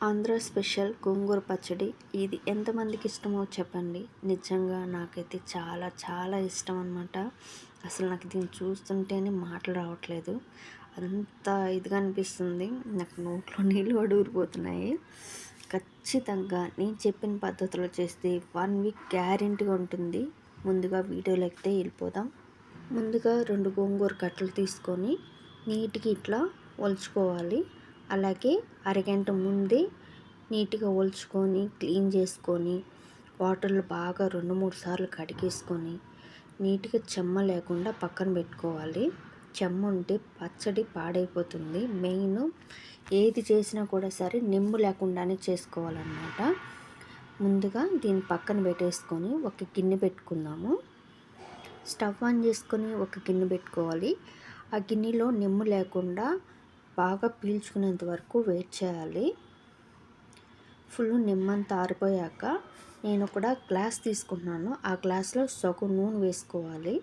Andhra special గోంగూర పచ్చడి. ఇది ఎంతమందికి ఇష్టమో చెప్పండి. నిజంగా నాకైతే చాలా చాలా ఇష్టం అనమాట. అసలు నాకు దీన్ని చూస్తుంటేనే మాటలు రావట్లేదు. అంత ఇదిగా అనిపిస్తుంది. నాకు నోట్లో నీళ్ళు కూడా ఊరిపోతున్నాయి. ఖచ్చితంగా నేను చెప్పిన పద్ధతిలో చేస్తే 1 వీక్ గ్యారెంటీగా ఉంటుంది. ముందుగా వీడియోలోకి అయితే వెళ్ళిపోదాం. ముందుగా 2 గోంగూర కట్టలు తీసుకొని నీట్గా ఇట్లా ఒలుచుకోవాలి. అలాగే అరగంట ముందే నీట్గా ఒలుచుకొని క్లీన్ చేసుకొని వాటర్లో బాగా 2-3 సార్లు కడిగేసుకొని నీట్గా చెమ్మ లేకుండా పక్కన పెట్టుకోవాలి. చెమ్మ ఉంటే పచ్చడి పాడైపోతుంది. మెయిన్ ఏది చేసినా కూడా సరే నిమ్ము లేకుండానే చేసుకోవాలన్నమాట. ముందుగా దీన్ని పక్కన పెట్టేసుకొని ఒక గిన్నె పెట్టుకుందాము. స్టవ్ ఆన్ చేసుకొని ఒక గిన్నె పెట్టుకోవాలి. ఆ గిన్నెలో నిమ్ము లేకుండా బాగా పీల్చుకునేంత వరకు వెయిట్ చేయాలి. ఫుల్ నిమ్మంతా ఆరిపోయాక నేను కూడా గ్లాస్ తీసుకుంటున్నాను. ఆ గ్లాస్లో సగం నూనె వేసుకోవాలి.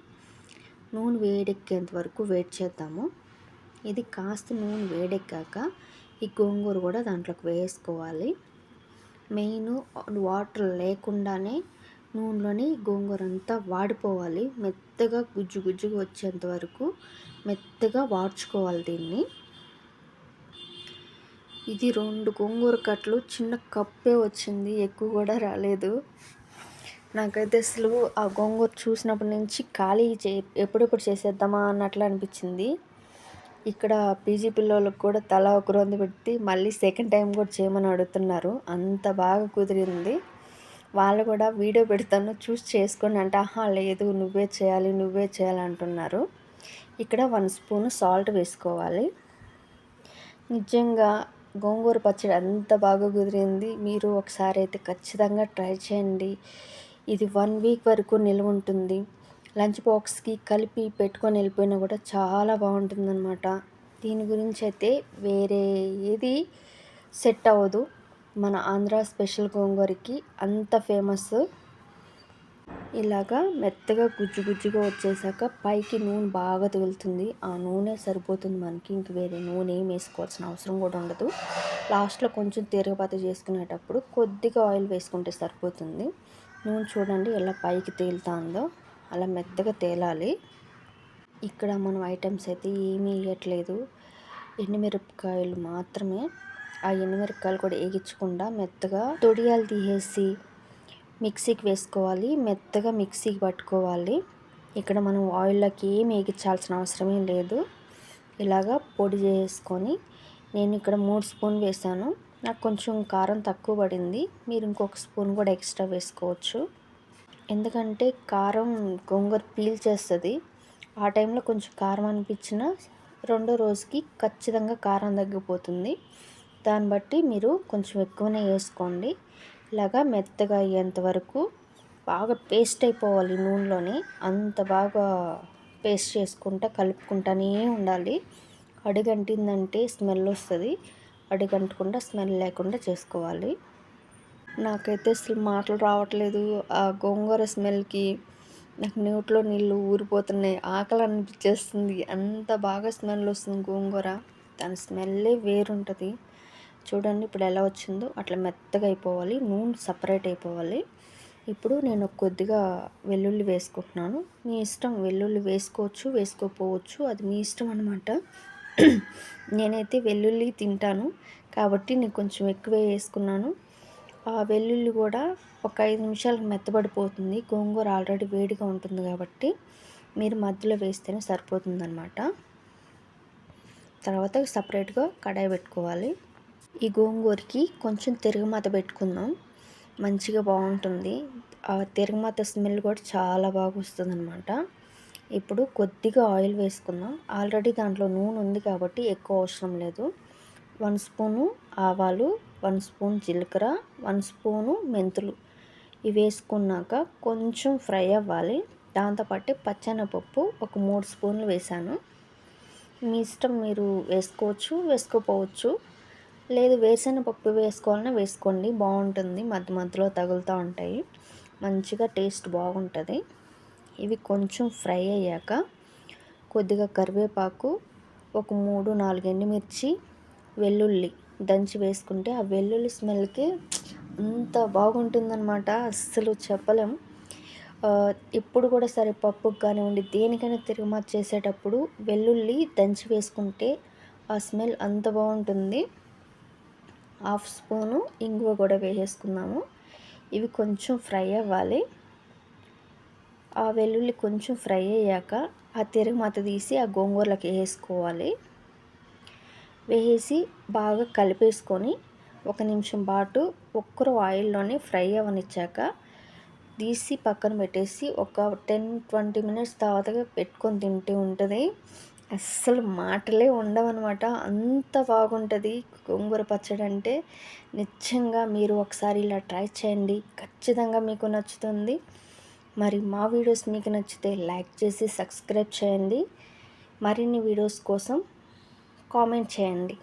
నూనె వేడెక్కేంత వరకు వెయిట్ చేద్దాము. ఇది కాస్త నూనె వేడెక్కాక ఈ గోంగూర కూడా దాంట్లోకి వేసుకోవాలి. మెయిన్ వాటర్ లేకుండానే నూనెలోని గోంగూర అంతా వాడిపోవాలి. మెత్తగా గుజ్జుగా వచ్చేంత వరకు మెత్తగా వాడ్చుకోవాలి దీన్ని. ఇది 2 గోంగూర కట్టలు చిన్న కప్పే వచ్చింది, ఎక్కువ కూడా రాలేదు. నాకైతే అసలు ఆ గోంగూర చూసినప్పటి నుంచి ఖాళీ ఎప్పుడెప్పుడు చేసేద్దామా అన్నట్లు అనిపించింది. ఇక్కడ పీజీ పిల్లలకు కూడా తలా ఒక రొందు పెట్టి మళ్ళీ సెకండ్ టైం కూడా చేయమని అడుగుతున్నారు. అంత బాగా కుదిరింది. వాళ్ళు కూడా వీడియో పెడతాను చూసి చేసుకోండి అంటే లేదు నువ్వే చేయాలి అంటున్నారు. ఇక్కడ 1 స్పూన్ సాల్ట్ వేసుకోవాలి. నిజంగా గోంగూర పచ్చడి అంత బాగా కుదిరింది. మీరు ఒకసారి అయితే ఖచ్చితంగా ట్రై చేయండి. ఇది 1 వీక్ వరకు నిల్వ ఉంటుంది. లంచ్ బాక్స్కి కలిపి పెట్టుకొని వెళ్ళిపోయినా కూడా చాలా బాగుంటుందన్నమాట. దీని గురించి అయితే వేరే ఏది సెట్ అవ్వదు. మన ఆంధ్ర స్పెషల్ గోంగూరకి అంత ఫేమస్. ఇలాగా మెత్తగా గుజ్జుగా వచ్చేసాక పైకి నూనె బాగా తగులుతుంది. ఆ నూనె సరిపోతుంది మనకి. ఇంక వేరే నూనె ఏం వేసుకోవాల్సిన అవసరం కూడా ఉండదు. లాస్ట్లో కొంచెం తిరగబాత చేసుకునేటప్పుడు కొద్దిగా ఆయిల్ వేసుకుంటే సరిపోతుంది. నూనె చూడండి ఎలా పైకి తేలుతుందో, అలా మెత్తగా తేలాలి. ఇక్కడ మనం ఐటమ్స్ అయితే ఏమీ వేయట్లేదు, ఎండుమిరపకాయలు మాత్రమే. ఆ ఎండుమిరపకాయలు కూడా వేగించకుండా మెత్తగా తొడియాలు తీసేసి మిక్సీకి వేసుకోవాలి. మెత్తగా మిక్సీకి పట్టుకోవాలి. ఇక్కడ మనం ఆయిల్లోకి ఏం వేగించాల్సిన అవసరమే లేదు. ఇలాగా పొడి చేసుకొని నేను ఇక్కడ 3 స్పూన్లు వేసాను. నాకు కొంచెం కారం తక్కువ పడింది. మీరు ఇంకొక స్పూన్ కూడా ఎక్స్ట్రా వేసుకోవచ్చు. ఎందుకంటే కారం గోంగూర పీల్చేస్తుంది. ఆ టైంలో కొంచెం కారం అనిపించిన రెండో రోజుకి ఖచ్చితంగా కారం తగ్గిపోతుంది. దాన్ని బట్టి మీరు కొంచెం ఎక్కువనే వేసుకోండి. ఇలాగా మెత్తగా అయ్యేంత వరకు బాగా పేస్ట్ అయిపోవాలి నూనెలోనే. అంత బాగా పేస్ట్ చేసుకుంటా కలుపుకుంటానే ఉండాలి. అడుగంటిందంటే స్మెల్ వస్తుంది. అడుగంటకుండా స్మెల్ లేకుండా చేసుకోవాలి. నాకైతే అసలు మాటలు రావట్లేదు. ఆ గోంగూర స్మెల్కి నాకు నోట్లో నీళ్ళు ఊరిపోతున్నాయి. ఆకలి అనిపించేస్తుంది. అంత బాగా స్మెల్ వస్తుంది గోంగూర. దాని స్మెల్లే వేరుంటుంది. చూడండి ఇప్పుడు ఎలా వచ్చిందో అట్లా మెత్తగా అయిపోవాలి. నూనె సపరేట్ అయిపోవాలి. ఇప్పుడు నేను కొద్దిగా వెల్లుల్లి వేసుకుంటున్నాను. మీ ఇష్టం, వెల్లుల్లి వేసుకోవచ్చు వేసుకోకపోవచ్చు, అది మీ ఇష్టం అనమాట. నేనైతే వెల్లుల్లి తింటాను కాబట్టి నేను కొంచెం ఎక్కువే వేసుకున్నాను. ఆ వెల్లుల్లి కూడా ఒక 5 నిమిషాలకు మెత్తబడిపోతుంది. గోంగూర ఆల్రెడీ వేడిగా ఉంటుంది కాబట్టి మీరు మధ్యలో వేస్తేనే సరిపోతుందన్నమాట. తర్వాత సపరేట్గా కడాయి పెట్టుకోవాలి. ఈ గోంగూరకి కొంచెం తిరగమాత పెట్టుకుందాం, మంచిగా బాగుంటుంది. ఆ తిరగమాత స్మెల్ కూడా చాలా బాగా వస్తుంది అనమాట. ఇప్పుడు కొద్దిగా ఆయిల్ వేసుకుందాం. ఆల్రెడీ దాంట్లో నూనె ఉంది కాబట్టి ఎక్కువ అవసరం లేదు. 1 స్పూను ఆవాలు, 1 స్పూన్ జీలకర్ర, 1 స్పూను మెంతులు ఇవి వేసుకున్నాక కొంచెం ఫ్రై అవ్వాలి. దాంతోపాటు పచ్చెనపప్పు ఒక 3 స్పూన్లు వేసాను. మీ ఇష్టం, మీరు వేసుకోవచ్చు వేసుకోపోవచ్చు. లేదు వేరుశనగపప్పు వేసుకోవాలన్నా వేసుకోండి, బాగుంటుంది. మధ్యలో తగులుతూ ఉంటాయి, మంచిగా టేస్ట్ బాగుంటుంది. ఇవి కొంచెం ఫ్రై అయ్యాక కొద్దిగా కరివేపాకు, ఒక 3-4 ఎండుమిర్చి, వెల్లుల్లి దంచి వేసుకుంటే ఆ వెల్లుల్లి స్మెల్కి అంత బాగుంటుందన్నమాట, అస్సలు చెప్పలేం. ఎప్పుడు కూడా సరే పప్పుకు కానివ్వండి, దేనికైనా తిరుగుమాత చేసేటప్పుడు వెల్లుల్లి దంచి వేసుకుంటే ఆ స్మెల్ అంత బాగుంటుంది. హాఫ్ స్పూను ఇంగువ కూడా వేసేసుకున్నాము. ఇవి కొంచెం ఫ్రై అవ్వాలి. ఆ వెల్లుల్లి కొంచెం ఫ్రై అయ్యాక ఆ తిరుగుమాత తీసి ఆ గోంగూరలోకి వేసుకోవాలి. వేసి బాగా కలిపేసుకొని 1 నిమిషం పాటు ఒక్కరు ఆయిల్లోనే ఫ్రై అవ్వనిచ్చాక తీసి పక్కన పెట్టేసి ఒక 10-20 మినిట్స్ తర్వాత పెట్టుకొని తింటే ఉంటుంది. అస్సలు మాటలే ఉండవన్నమాట, అంత బాగుంటుంది గోంగూర పచ్చడి అంటే. నిజంగా మీరు ఒకసారి ఇలా ట్రై చేయండి, ఖచ్చితంగా మీకు నచ్చుతుంది. మరి మా వీడియోస్ మీకు నచ్చితే లైక్ చేసి సబ్స్క్రైబ్ చేయండి. మరిన్ని వీడియోస్ కోసం కామెంట్ చేయండి.